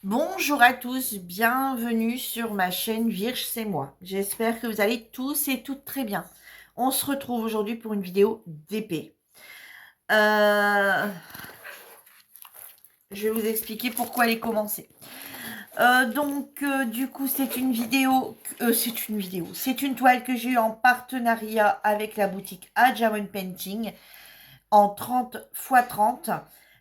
Bonjour à tous, bienvenue sur ma chaîne Virge, c'est moi. J'espère que vous allez tous et toutes très bien. On se retrouve aujourd'hui pour une vidéo d'épée. Je vais vous expliquer pourquoi elle est commencée. Du coup, c'est une vidéo, c'est une toile que j'ai eue en partenariat avec la boutique A Diamond Painting en 30 x 30.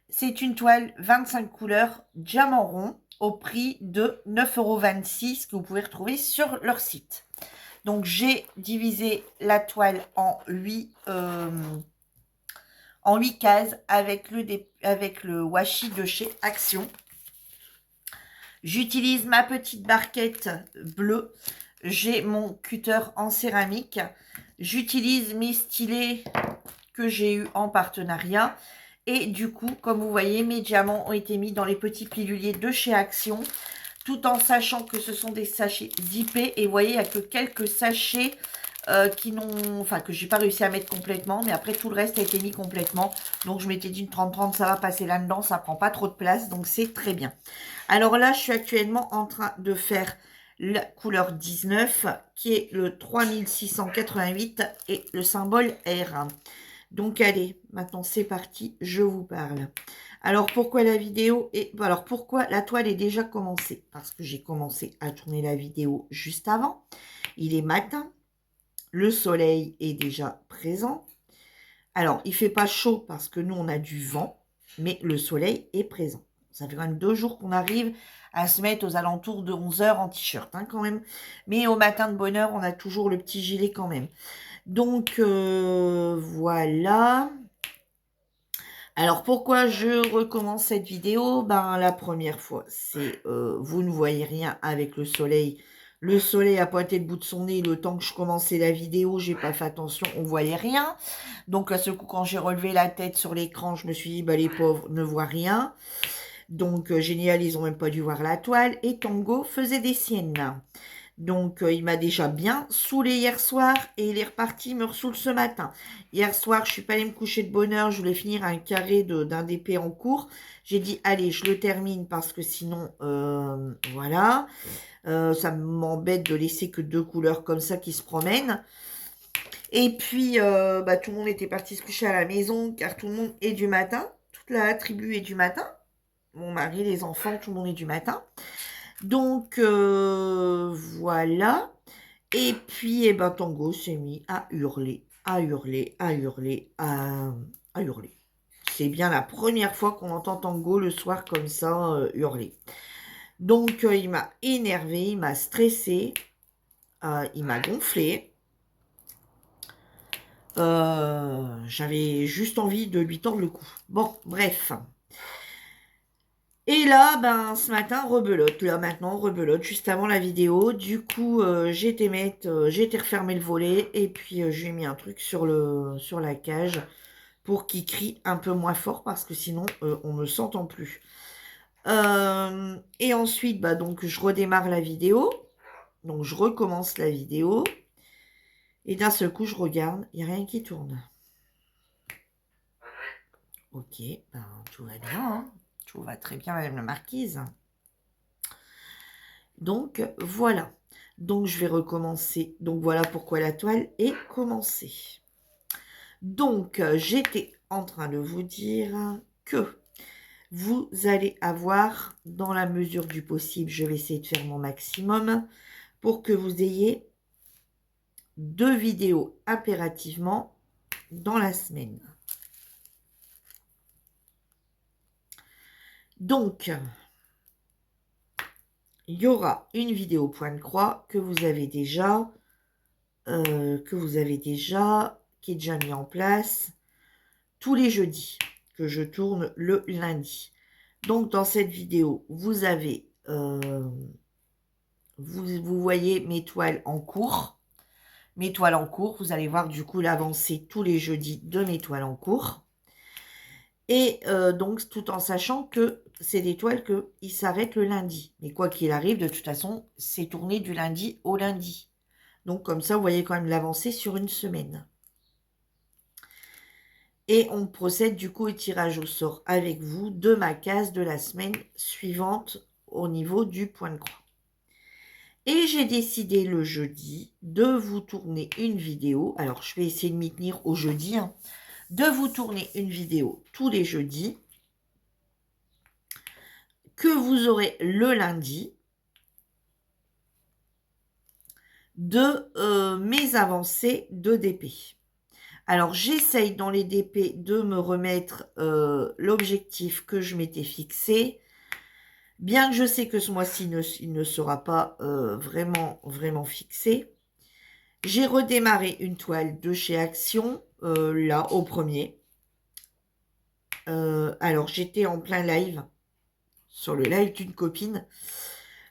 C'est une toile 25 couleurs diamant rond au prix de 9,26 € que vous pouvez retrouver sur leur site. Donc, j'ai divisé la toile en 8 cases avec le washi de chez Action. J'utilise ma petite barquette bleue. J'ai mon cutter en céramique. J'utilise mes stylets que j'ai eu en partenariat. Et du coup, comme vous voyez, mes diamants ont été mis dans les petits piluliers de chez Action, tout en sachant que ce sont des sachets zippés. Et vous voyez, il n'y a que quelques sachets que j'ai pas réussi à mettre complètement, mais après tout le reste a été mis complètement. Donc je m'étais dit une 30-30, ça va passer là-dedans, ça prend pas trop de place, donc c'est très bien. Alors là, je suis actuellement en train de faire la couleur 19, qui est le 3688 et le symbole R. Donc allez, maintenant c'est parti, je vous parle. Alors pourquoi la vidéo alors pourquoi la toile est déjà commencée? Parce que j'ai commencé à tourner la vidéo juste avant. Il est matin, le soleil est déjà présent. Alors il fait pas chaud parce que nous on a du vent, mais le soleil est présent. Ça fait quand même 2 jours qu'on arrive à se mettre aux alentours de 11 h en t-shirt quand même. Mais au matin de bonne heure, on a toujours le petit gilet quand même. Donc voilà. Alors pourquoi je recommence cette vidéo? La première fois, c'est vous ne voyez rien avec le soleil. Le soleil a pointé le bout de son nez. Le temps que je commençais la vidéo, j'ai pas fait attention, on voyait rien. Donc à ce coup, quand j'ai relevé la tête sur l'écran, je me suis dit, les pauvres ne voient rien. Donc génial, ils ont même pas dû voir la toile. Et Tango faisait des siennes. Donc, il m'a déjà bien saoulé hier soir et il est reparti me ressoule ce matin. Hier soir, je suis pas allée me coucher de bonne heure. Je voulais finir un carré d'un DP en cours. J'ai dit, allez, je le termine parce que sinon, voilà. Ça m'embête de laisser que 2 couleurs comme ça qui se promènent. Et puis, tout le monde était parti se coucher à la maison car tout le monde est du matin. Toute la tribu est du matin. Mon mari, les enfants, tout le monde est du matin. Donc, voilà. Et puis, Tango s'est mis à hurler, à hurler, à hurler, à hurler. C'est bien la première fois qu'on entend Tango le soir comme ça hurler. Donc, il m'a énervé, il m'a stressé, il m'a gonflé. J'avais juste envie de lui tordre le cou. Bon, bref. Et là, ce matin, rebelote. Là, maintenant, rebelote, juste avant la vidéo. Du coup, j'ai été refermer le volet. Et puis, j'ai mis un truc sur la cage pour qu'il crie un peu moins fort parce que sinon, on ne s'entend plus. Et ensuite, donc, je redémarre la vidéo. Donc, je recommence la vidéo. Et d'un seul coup, je regarde. Il n'y a rien qui tourne. Ok, tout va bien. Hein. Tout va très bien, madame la marquise. Donc, voilà. Donc, je vais recommencer. Donc, voilà pourquoi la toile est commencée. Donc, j'étais en train de vous dire que vous allez avoir, dans la mesure du possible, je vais essayer de faire mon maximum pour que vous ayez 2 vidéos impérativement dans la semaine. Donc, il y aura une vidéo point de croix que vous avez déjà, qui est déjà mis en place tous les jeudis, que je tourne le lundi. Donc, dans cette vidéo, vous avez, vous voyez mes toiles en cours. Mes toiles en cours, vous allez voir du coup l'avancée tous les jeudis de mes toiles en cours. Et donc, tout en sachant que c'est des toiles qui s'arrêtent le lundi. Mais quoi qu'il arrive, de toute façon, c'est tourné du lundi au lundi. Donc, comme ça, vous voyez quand même l'avancée sur une semaine. Et on procède du coup au tirage au sort avec vous de ma case de la semaine suivante au niveau du point de croix. Et j'ai décidé le jeudi de vous tourner une vidéo. Alors, je vais essayer de m'y tenir au jeudi. Hein, de vous tourner une vidéo tous les jeudis que vous aurez le lundi de mes avancées de DP. Alors, j'essaye dans les DP de me remettre l'objectif que je m'étais fixé. Bien que je sais que ce mois-ci, il ne sera pas vraiment fixé. J'ai redémarré une toile de chez Action, là, au premier. Alors, j'étais en plein live, sur le live d'une copine.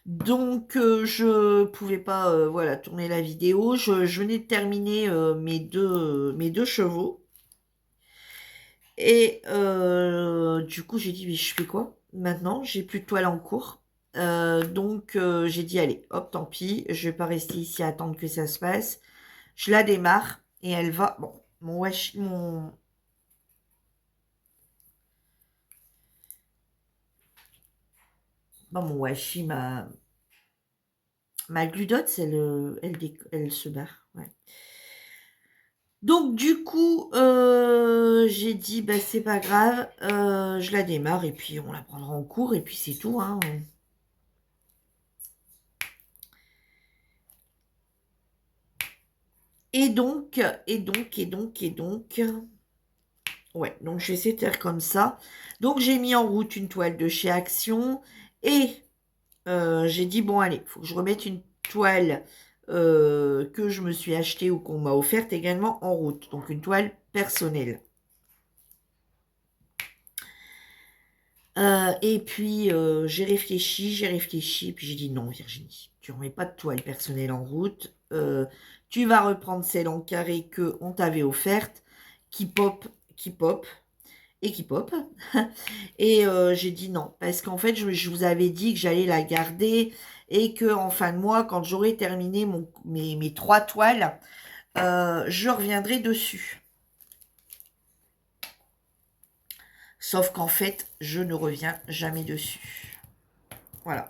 Donc, je pouvais pas voilà, tourner la vidéo. Je venais de terminer mes deux chevaux. Et du coup, j'ai dit, mais je fais quoi maintenant? J'ai plus de toile en cours. Donc, j'ai dit, allez, hop, tant pis. Je vais pas rester ici à attendre que ça se passe. Je la démarre et elle va... Bon, mon washi, ma gludote, elle se barre. Ouais. Donc, du coup, j'ai dit, bah, c'est pas grave, je la démarre et puis on la prendra en cours et puis c'est tout. Hein. Et donc, ouais, donc je vais essayer de faire comme ça. Donc, j'ai mis en route une toile de chez Action et j'ai dit, bon, allez, il faut que je remette une toile que je me suis achetée ou qu'on m'a offerte également en route. Donc, une toile personnelle. Et puis, j'ai réfléchi, puis j'ai dit, non, Virginie, tu remets pas de toile personnelle en route. Tu vas reprendre celle en carré que on t'avait offerte, qui pop, qui pop, et qui pop. Et j'ai dit non, parce qu'en fait, je vous avais dit que j'allais la garder et que en fin de mois, quand j'aurai terminé mes 3 toiles, je reviendrai dessus. Sauf qu'en fait, je ne reviens jamais dessus. Voilà.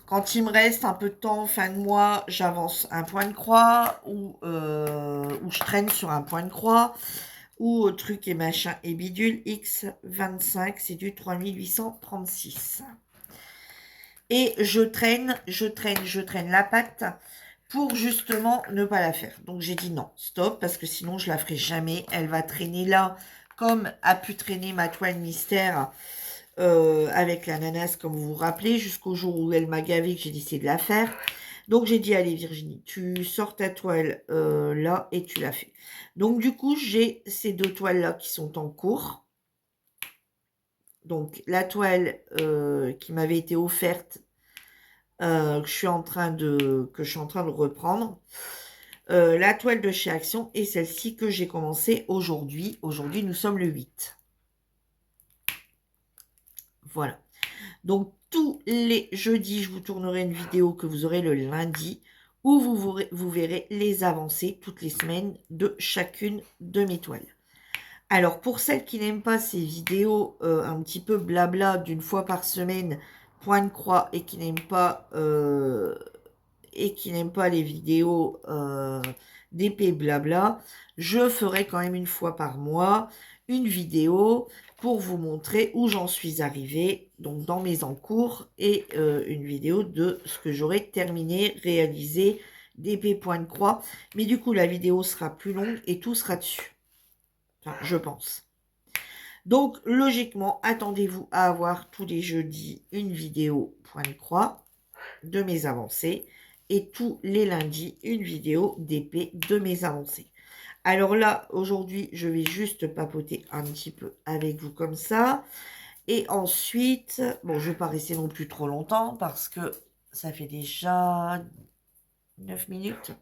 Quand il me reste un peu de temps, fin de mois, j'avance un point de croix ou je traîne sur un point de croix ou truc et machin et bidule. X25, c'est du 3836. Et je traîne la patte pour justement ne pas la faire. Donc j'ai dit non, stop, parce que sinon je la ferai jamais. Elle va traîner là, comme a pu traîner ma toile mystère avec l'ananas, comme vous vous rappelez, jusqu'au jour où elle m'a gavé que j'ai décidé de la faire. Donc j'ai dit, allez Virginie, tu sors ta toile là et tu la fais. Donc du coup, j'ai ces 2 toiles-là qui sont en cours. Donc la toile qui m'avait été offerte, que je suis en train de reprendre. La toile de chez Action et celle-ci que j'ai commencé aujourd'hui. Aujourd'hui, nous sommes le 8. Voilà. Donc, tous les jeudis, je vous tournerai une vidéo que vous aurez le lundi où vous verrez les avancées toutes les semaines de chacune de mes toiles. Alors, pour celles qui n'aiment pas ces vidéos un petit peu blabla d'une fois par semaine, point de croix, et qui n'aiment pas les vidéos d'épée blabla, je ferai quand même une fois par mois une vidéo pour vous montrer où j'en suis arrivée, donc dans mes encours, et une vidéo de ce que j'aurai terminé, réalisé, d'épée point de croix. Mais du coup, la vidéo sera plus longue et tout sera dessus. Enfin, je pense. Donc, logiquement, attendez-vous à avoir tous les jeudis une vidéo point de croix de mes avancées et tous les lundis une vidéo d'épée de mes avancées. Alors là, aujourd'hui, je vais juste papoter un petit peu avec vous comme ça. Et ensuite, bon, je ne vais pas rester non plus trop longtemps parce que ça fait déjà 9 minutes.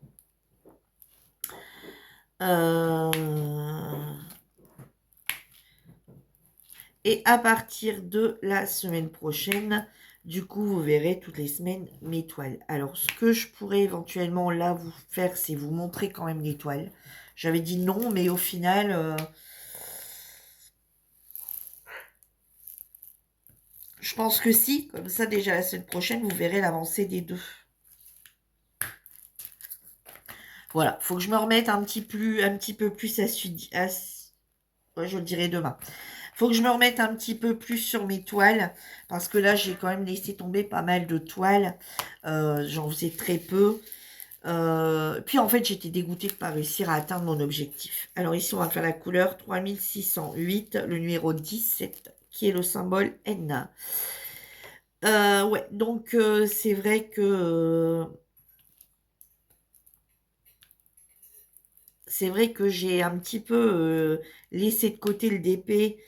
Et à partir de la semaine prochaine, du coup, vous verrez toutes les semaines mes toiles. Alors, ce que je pourrais éventuellement là vous faire, c'est vous montrer quand même les toiles. J'avais dit non, mais au final, Je pense que si, comme ça déjà la semaine prochaine, vous verrez l'avancée des deux. Voilà, faut que je me remette un petit peu plus ouais, je le dirai demain. Faut que je me remette un petit peu plus sur mes toiles, parce que là, j'ai quand même laissé tomber pas mal de toiles. J'en faisais très peu. Puis en fait, j'étais dégoûtée de ne pas réussir à atteindre mon objectif. Alors ici, on va faire la couleur 3608, le numéro 17, qui est le symbole N. Ouais, donc c'est vrai que j'ai un petit peu laissé de côté le DP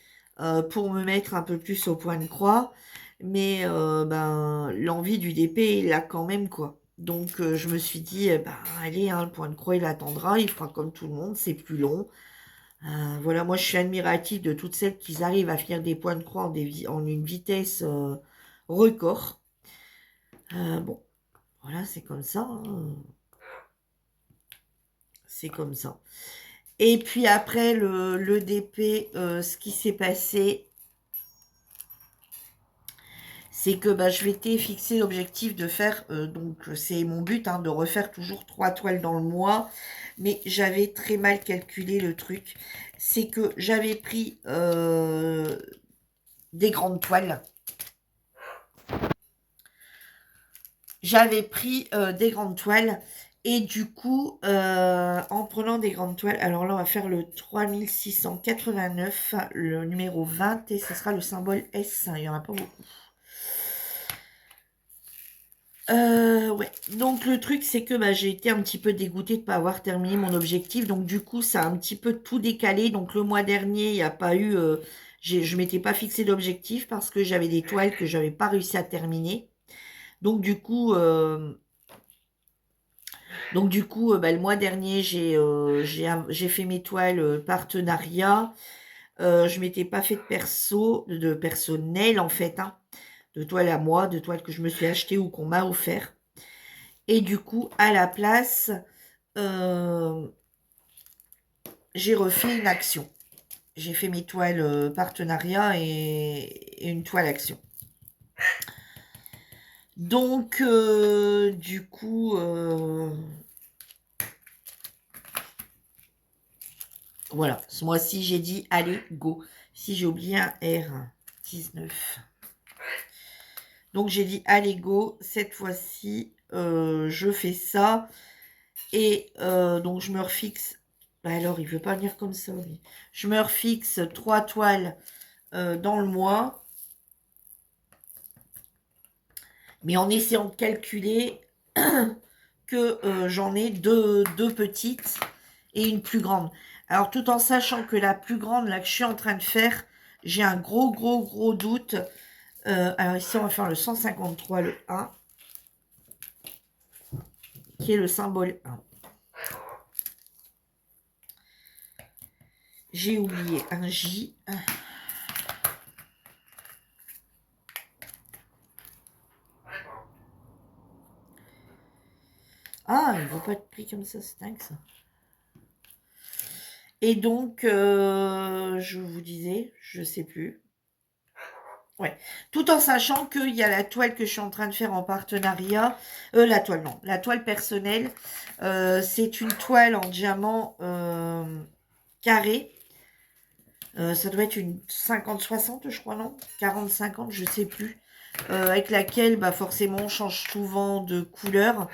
pour me mettre un peu plus au point de croix. Mais ben, l'envie du DP, il a quand même quoi. Donc je me suis dit, ben, allez, hein, le point de croix, il attendra, il fera comme tout le monde, c'est plus long. Voilà, moi je suis admirative de toutes celles qui arrivent à finir des points de croix en une vitesse record. Bon, voilà, c'est comme ça, hein. C'est comme ça. Et puis après le DP, ce qui s'est passé, c'est que bah, je m'étais fixé l'objectif de faire, donc c'est mon but, hein, de refaire toujours 3 toiles dans le mois, mais j'avais très mal calculé le truc. C'est que j'avais pris des grandes toiles. J'avais pris des grandes toiles et du coup, en prenant des grandes toiles, alors là, on va faire le 3689, le numéro 20 et ce sera le symbole S. Il n'y en a pas beaucoup. Ouais. Donc le truc, c'est que bah, j'ai été un petit peu dégoûtée de ne pas avoir terminé mon objectif. Donc du coup, ça a un petit peu tout décalé. Donc le mois dernier, il n'y a pas eu... je m'étais pas fixé d'objectif parce que j'avais des toiles que j'avais pas réussi à terminer. Donc du coup... bah, le mois dernier, j'ai fait mes toiles partenariat. Je m'étais pas fait de personnel en fait, hein, de toiles à moi, de toiles que je me suis achetées ou qu'on m'a offert. Et du coup, à la place, euh, j'ai refait une action. J'ai fait mes toiles partenariat et une toile action. Donc, du coup, voilà, ce mois-ci, j'ai dit, allez, go. Si j'ai oublié un R, 19. Donc, j'ai dit, allez, go. Cette fois-ci, je fais ça. Et donc, je me refixe. Bah alors, il veut pas venir comme ça, lui. Je me refixe 3 toiles dans le mois. Mais en essayant de calculer que j'en ai deux petites et une plus grande. Alors, tout en sachant que la plus grande, là, que je suis en train de faire, j'ai un gros doute. Alors ici, on va faire le 153, le 1, qui est le symbole 1. J'ai oublié un J. Ah, il ne va pas être pris comme ça, c'est dingue ça. Et donc, je vous disais, je sais plus. Ouais. Tout en sachant qu'il y a la toile que je suis en train de faire en partenariat. La toile, non. La toile personnelle. C'est une toile en diamant carré. Ça doit être une 50-60, je crois, non 40-50, je sais plus. Avec laquelle, bah, forcément, on change souvent de couleur.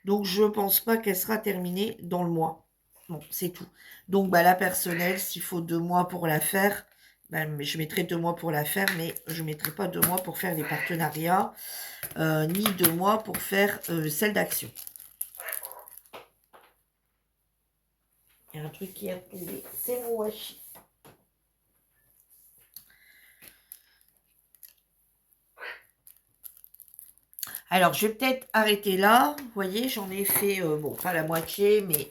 Donc, je pense pas qu'elle sera terminée dans le mois. Bon, c'est tout. Donc, bah, la personnelle, s'il faut 2 mois pour la faire, bah, je mettrai 2 mois pour la faire, mais je mettrai pas 2 mois pour faire les partenariats, ni 2 mois pour faire celle d'action. Il y a un truc qui est tombé, c'est mon washi. Alors, je vais peut-être arrêter là. Vous voyez, j'en ai fait, bon, pas la moitié, mais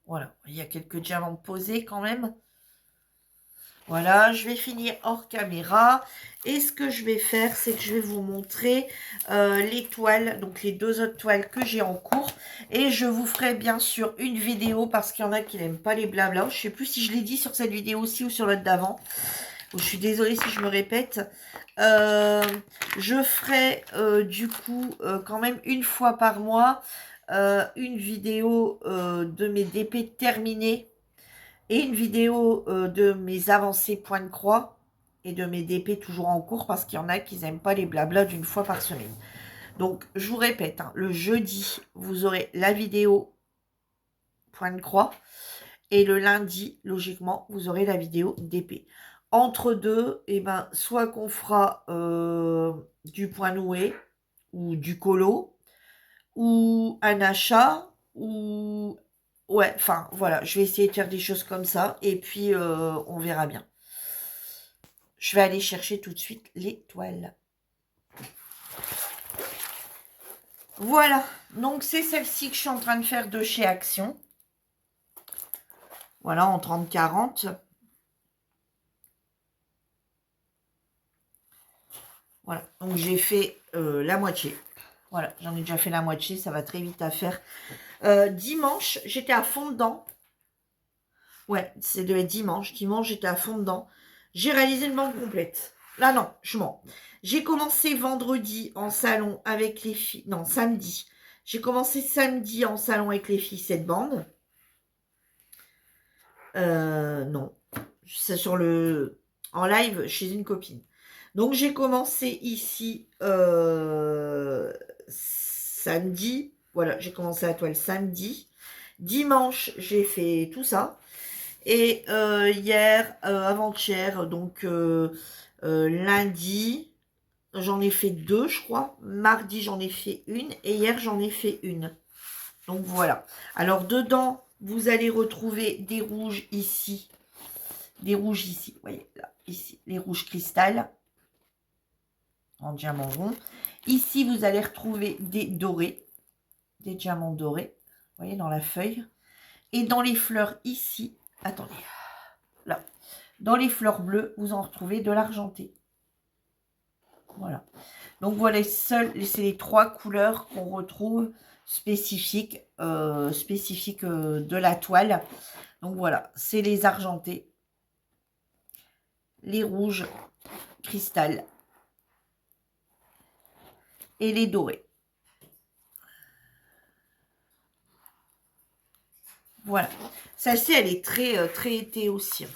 voilà. Il y a quelques diamants posés quand même. Voilà, je vais finir hors caméra. Et ce que je vais faire, c'est que je vais vous montrer les toiles, donc les 2 autres toiles que j'ai en cours. Et je vous ferai bien sûr une vidéo, parce qu'il y en a qui n'aiment pas les blabla. Je ne sais plus si je l'ai dit sur cette vidéo aussi ou sur l'autre d'avant. je suis désolée si je me répète. Je ferai du coup quand même une fois par mois une vidéo de mes DP terminés et une vidéo de mes avancées point de croix et de mes DP toujours en cours parce qu'il y en a qui n'aiment pas les blablas d'une fois par semaine. Donc, je vous répète, hein, le jeudi, vous aurez la vidéo point de croix et le lundi, logiquement, vous aurez la vidéo DP. Entre deux, eh ben, soit qu'on fera du point noué ou du colo ou un achat ou... Ouais, enfin, voilà, je vais essayer de faire des choses comme ça et puis on verra bien. Je vais aller chercher tout de suite les toiles. Voilà, donc c'est celle-ci que je suis en train de faire de chez Action. Voilà, en 30-40. Voilà, donc j'ai fait la moitié. Voilà, j'en ai déjà fait la moitié, ça va très vite à faire. Dimanche, j'étais à fond dedans. Ouais, c'est de dimanche. Dimanche, j'étais à fond dedans. J'ai réalisé une bande complète. Là, non, je mens. J'ai commencé vendredi en salon avec les filles. Non, samedi. J'ai commencé samedi en salon avec les filles, cette bande. Non. C'est sur le... En live chez une copine. Donc, j'ai commencé ici samedi. Voilà, j'ai commencé la toile samedi. Dimanche, j'ai fait tout ça. Et hier, avant-hier, donc lundi, j'en ai fait 2, je crois. Mardi, j'en ai fait une. Et hier, j'en ai fait une. Donc voilà. Alors dedans, vous allez retrouver des rouges ici. Des rouges ici. Vous voyez, là, ici. Les rouges cristal. En diamant rond. Ici, vous allez retrouver des dorés. Des diamants dorés. Vous voyez, dans la feuille. Et dans les fleurs ici. Attendez. Là. Dans les fleurs bleues, vous en retrouvez de l'argenté. Voilà. Donc voilà, c'est les 3 couleurs qu'on retrouve spécifiques, de la toile. Donc voilà, c'est les argentés, les rouges cristal et les dorés. Voilà. Celle-ci, elle est très été aussi.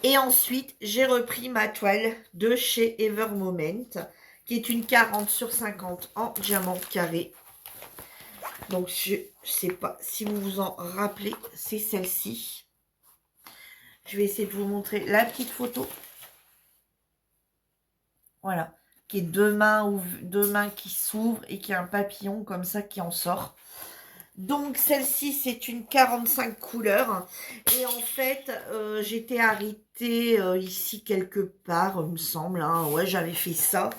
Et ensuite, j'ai repris ma toile de chez Evermoment, qui est une 40/50 en diamant carré. Donc, je ne sais pas si vous vous en rappelez, c'est celle-ci. Je vais essayer de vous montrer la petite photo. Voilà, qui est deux mains qui s'ouvrent et qui a un papillon comme ça qui en sort. Donc, celle-ci, c'est une 45 couleurs. Et en fait, j'étais arrêtée ici quelque part, il me semble. Hein. Ouais, j'avais fait ça.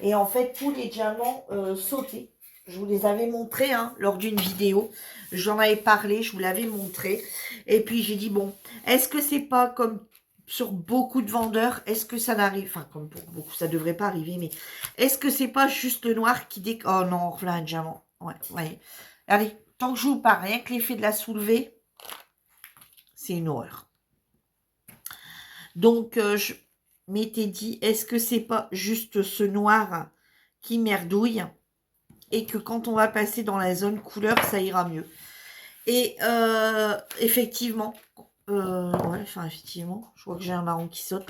Et en fait, tous les diamants sautaient. Je vous les avais montrés hein, lors d'une vidéo. J'en avais parlé, je vous l'avais montré. Et puis, j'ai dit, bon, est-ce que c'est pas comme sur beaucoup de vendeurs, est-ce que ça n'arrive, enfin, comme pour beaucoup, ça devrait pas arriver, mais est-ce que c'est pas juste le noir qui oh non, voilà un diamant. Ouais, ouais. Allez. Tant que je vous parle, rien que l'effet de la soulever, c'est une horreur. Donc, je m'étais dit, est-ce que c'est pas juste ce noir qui merdouille et que quand on va passer dans la zone couleur, ça ira mieux. Et effectivement, ouais, enfin effectivement, je vois que j'ai un marron qui saute.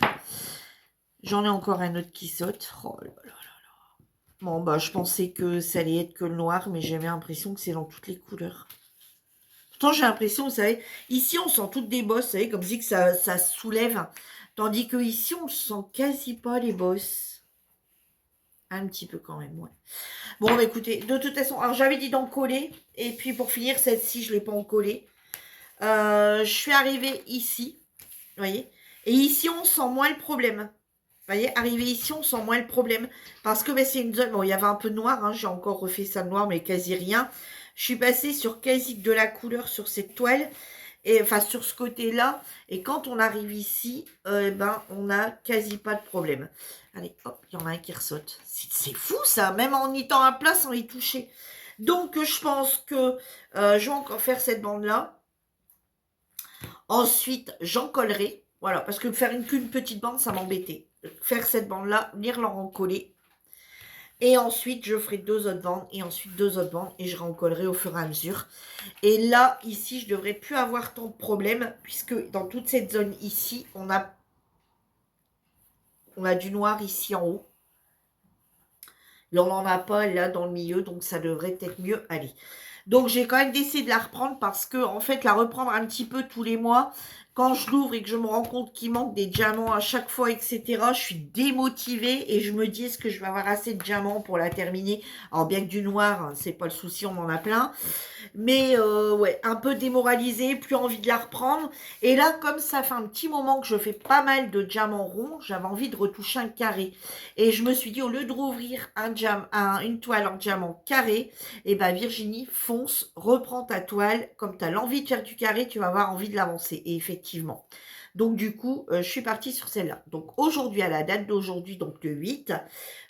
J'en ai encore un autre qui saute. Oh là là là là. Bon, bah, je pensais que ça allait être que le noir, mais j'avais l'impression que c'est dans toutes les couleurs. Pourtant, j'ai l'impression, vous savez, ici, on sent toutes des bosses, vous savez, comme si que ça soulève. Tandis que ici, on ne sent quasi pas les bosses. Un petit peu quand même, ouais. Bon, bah, écoutez, de toute façon, alors j'avais dit d'en coller. Et puis, pour finir, celle-ci, je ne l'ai pas en collé. Je suis arrivée ici, vous voyez. Et ici, on sent moins le problème. Vous voyez, arrivé ici, on sent moins le problème. Parce que ben, c'est une zone... Bon, il y avait un peu de noir. Hein, j'ai encore refait ça de noir, mais quasi rien. Je suis passée sur quasi de la couleur sur cette toile. Et enfin, sur ce côté-là. Et quand on arrive ici, ben, on n'a quasi pas de problème. Allez, hop, il y en a un qui ressaute. C'est fou, ça. Même en étant à plat, sans y toucher. Donc, je pense que je vais encore faire cette bande-là. Ensuite, j'en collerai. Voilà, parce que faire qu'une petite bande, ça m'embêtait. Faire cette bande-là, venir l'en recoller. Et ensuite, je ferai 2 autres bandes et ensuite 2 autres bandes et je rencollerai au fur et à mesure. Et là, ici, je devrais plus avoir tant de problèmes puisque dans toute cette zone ici, on a du noir ici en haut. Et on n'en a pas là dans le milieu, donc ça devrait peut-être mieux aller. Donc j'ai quand même décidé de la reprendre parce que en fait la reprendre un petit peu tous les mois, quand je l'ouvre et que je me rends compte qu'il manque des diamants à chaque fois, etc., je suis démotivée et je me dis est-ce que je vais avoir assez de diamants pour la terminer. Alors bien que du noir, hein, c'est pas le souci, on en a plein. Mais ouais, un peu démoralisée, plus envie de la reprendre. Et là, comme ça fait un petit moment que je fais pas mal de diamants ronds, j'avais envie de retoucher un carré. Et je me suis dit, au lieu de rouvrir une toile en diamant carré, eh ben Virginie, fonce, reprends ta toile. Comme tu as l'envie de faire du carré, tu vas avoir envie de l'avancer. Et effectivement. Donc du coup, je suis partie sur celle-là. Donc aujourd'hui, à la date d'aujourd'hui, donc le 8,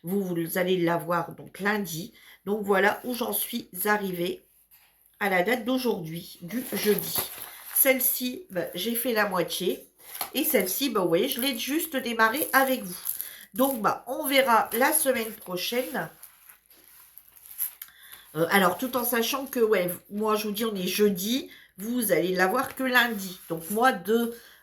vous allez la voir donc lundi. Donc voilà où j'en suis arrivée à la date d'aujourd'hui, du jeudi. Celle-ci, bah, j'ai fait la moitié. Et celle-ci, bah, vous voyez, je l'ai juste démarré avec vous. Donc, bah, on verra la semaine prochaine. Alors, tout en sachant que, ouais, moi, je vous dis, on est jeudi. Vous allez la voir que lundi. Donc, moi,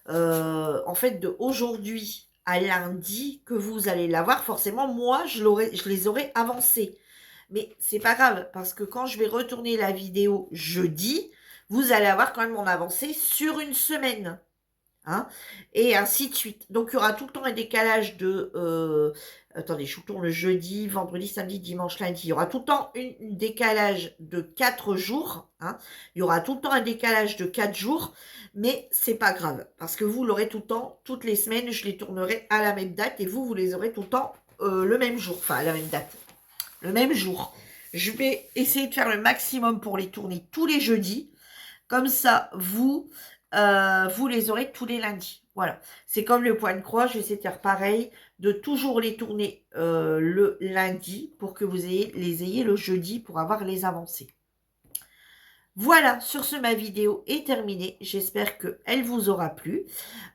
en fait, de aujourd'hui à lundi, que vous allez la voir, forcément, moi, je les aurai avancés. Mais c'est pas grave, parce que quand je vais retourner la vidéo jeudi, vous allez avoir quand même mon avancée sur une semaine. Hein, et ainsi de suite. Donc, il y aura tout le temps un décalage de... attendez, je tourne le jeudi, vendredi, samedi, dimanche, lundi. Il y aura tout le temps un décalage de 4 jours. Hein. Il y aura tout le temps un décalage de 4 jours. Mais c'est pas grave. Parce que vous l'aurez tout le temps, toutes les semaines, je les tournerai à la même date. Et vous les aurez tout le temps le même jour. Enfin, à la même date. Le même jour. Je vais essayer de faire le maximum pour les tourner tous les jeudis. Comme ça, vous les aurez tous les lundis. Voilà. C'est comme le point de croix. Je vais essayer de faire pareil. De toujours les tourner le lundi pour que vous les ayez le jeudi pour avoir les avancées. Voilà, sur ce, ma vidéo est terminée. J'espère qu'elle vous aura plu.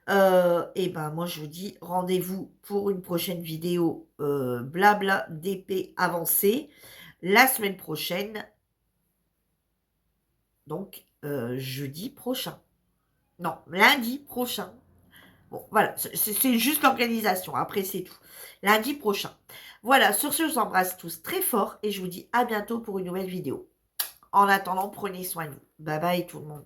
Et ben moi, je vous dis rendez-vous pour une prochaine vidéo blabla d'épée avancée la semaine prochaine. Donc, jeudi prochain. Non, lundi prochain. Bon, voilà, c'est juste l'organisation. Après, c'est tout. Lundi prochain. Voilà, sur ce, je vous embrasse tous très fort et je vous dis à bientôt pour une nouvelle vidéo. En attendant, prenez soin de vous. Bye bye tout le monde.